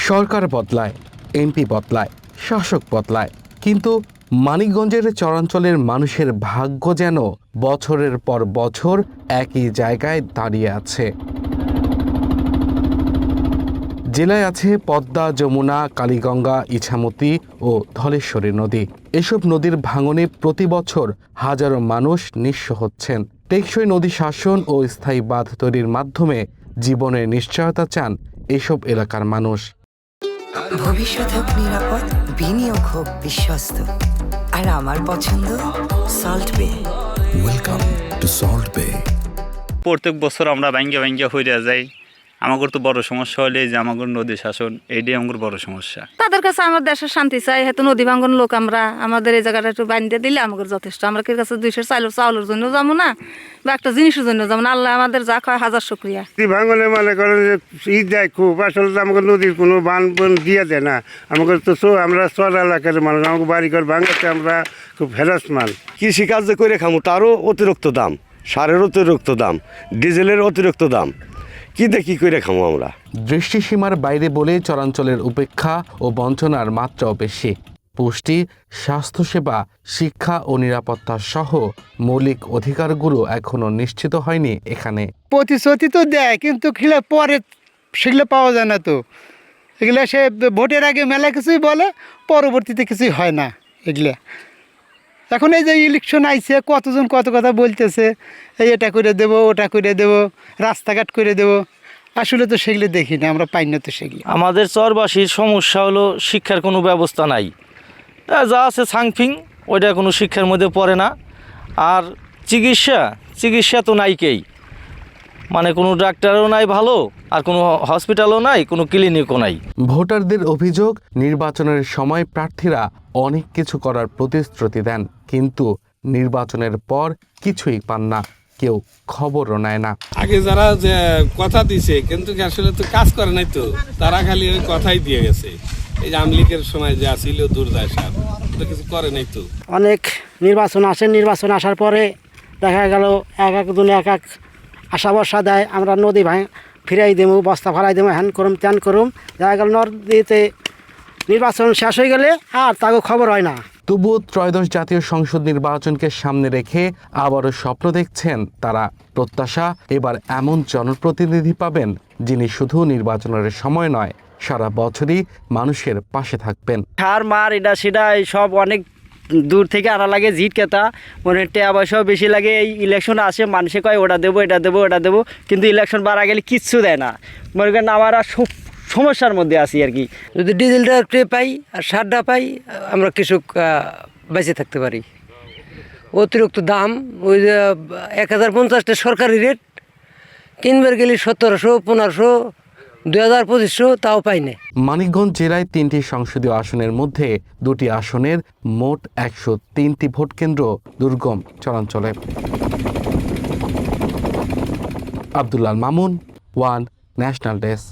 সরকার বদলায়, এমপি বদলায়, শাসক বদলায়, কিন্তু মানিকগঞ্জের চরাঞ্চলের মানুষের ভাগ্য যেন বছরের পর বছর একই জায়গায় দাঁড়িয়ে আছে। জেলায় আছে পদ্মা, যমুনা, কালীগঙ্গা, ইছামতি ও ধলেশ্বরী নদী। এসব নদীর ভাঙনে প্রতি বছর হাজারো মানুষ নিঃস্ব হচ্ছেন। টেকসই নদী শাসন ও স্থায়ী বাঁধ তৈরির মাধ্যমে জীবনের নিশ্চয়তা চান এসব এলাকার মানুষ। ভবিষ্যৎ হোক নিরাপদ, বিনিয়োগ হোক বিশ্বস্ত, আর আমার পছন্দ সল্ট বে। ওয়েলকাম টু সল্ট বে। প্রত্যেক বছর আমরা ভাঙ্গা হইয়া যাই। আমাদের তো বড় সমস্যা হলে যে আমাদের নদী শাসন, এইটাই আমাদের বড় সমস্যা। তাদের কাছে আমার দেশের শান্তি চাই, হয়তো নদী ভাঙ্গন লোক আমরা, আমাদের এই জায়গাটা একটু বানিয়ে দিলে আমাদের যথেষ্ট। আমরা কি কাছে 200 চাউলের জন্য যাবো না, বা একটা জিনিসের জন্য যাবো না। আল্লাহ আমাদের যা খায় হাজার শুকরিয়া। ভাঙলে মনে করেন যে ঈদ যায় খুব, আসলে তো আমাকে নদীর কোনো বান দিয়ে দেয় না। আমাকে তো আমরা চর এলাকার মানুষ, আমাকে বাড়ি ঘর ভাঙাতে আমরা খুব হ্যারাসমান। কৃষিকাজ যে করে খামু তারও অতিরিক্ত দাম, সারের অতিরিক্ত দাম, ডিজেলের অতিরিক্ত দাম, কি করে খামু আমরা। দৃষ্টিসীমার বাইরে বলে চরাঞ্চলের উপেক্ষা ও বঞ্চনার মাত্রাও বেশি। পুষ্টি, স্বাস্থ্যসেবা, শিক্ষা ও নিরাপত্তা সহ মৌলিক অধিকারগুলো এখনো নিশ্চিত হয়নি এখানে। প্রতিশ্রুতি তো দেয়, কিন্তু পরে সেগুলো পাওয়া যায় না। তো এগুলো সে ভোটের আগে মেলা কিছুই বলে, পরবর্তীতে কিছুই হয় না এগুলা। এখন এই যে ইলেকশন আইছে, কতজন কত কথা বলতেছে, এই এটা করে দেব, ওটা করে দেব, রাস্তাঘাট করে দেব। আসলে তো সেগুলো দেখি না, আমরা পাই না তো সেগুলো। আমাদের চরবাসীর সমস্যা হলো শিক্ষার কোনো ব্যবস্থা নাই। যা আছে সাংফিং, ওইটা কোনো শিক্ষার মধ্যে পড়ে না। আর চিকিৎসা তো নাইকেই, মানে কোনো ডাক্তারও নাই ভালো, আর কোনো হসপিটালও নাই, কোনো ক্লিনিকও নাই। ভোটারদের অভিযোগ, নির্বাচনের সময় প্রার্থীরা অনেক কিছু করার প্রতিশ্রুতি দেন, কিন্তু নির্বাচনের পর কিছুই পান না, কেউ খবরও নেয় না। আগে যারা যে কথা দিছে কিন্তু আসলে তো কাজ করে নাই, তো তারা খালি ওই কথাই দিয়ে গেছে। এই যে আমলিকের সময় যে আসিল দুর্দায় সার, তো কিছু করে নাই। তো অনেক নির্বাচন আসে, নির্বাচন আসার পরে দেখা গেল এক একজন এক এক আশা ভরসা দেয়, আমরা নদী ফিরাই দেবো, বস্তা ফালাই দেবো, হ্যান করুম ত্যান করুম। দেখা গেল নদীতে নির্বাচন শেষ হয়ে গেলে আর তাকে খবর হয় না। তবুও ত্রয়োদশ জাতীয় সংসদ নির্বাচনকে সামনে রেখে আবারও স্বপ্ন দেখছেন তারা। প্রত্যাশা, এবার এমন জনপ্রতিনিধি পাবেন যিনি শুধু নির্বাচনের সময় নয়, সারা বছরই মানুষের পাশে থাকবেন। সার মার এটা সেটা সব অনেক দূর থেকে আনা লাগে, জিট কেতা মনে টাকা পয়সাও বেশি লাগে। এই ইলেকশন আসে, মানুষে কয় ওটা দেবো, এটা দেবো, ওটা দেবো, কিন্তু ইলেকশন বাড়া গেলে কিচ্ছু দেয় না। মনে করেন আমরা সমস্যার মধ্যে আছি আর কি। যদি ডিজেলটা পাই আর সারটা পাই, আমরা কৃষক বেঁচে থাকতে পারি। অতিরিক্ত দাম, ওই 1050টা সরকারি রেট, কিনবার গেলে 1700, 1500, 2000, 2500, তাও পাই না। মানিকগঞ্জ জেলায় 3টি সংসদীয় আসনের মধ্যে 2টি আসনের মোট 103টি ভোট কেন্দ্র দুর্গম চরাঞ্চলে। Abdullah Mamun, one national desk.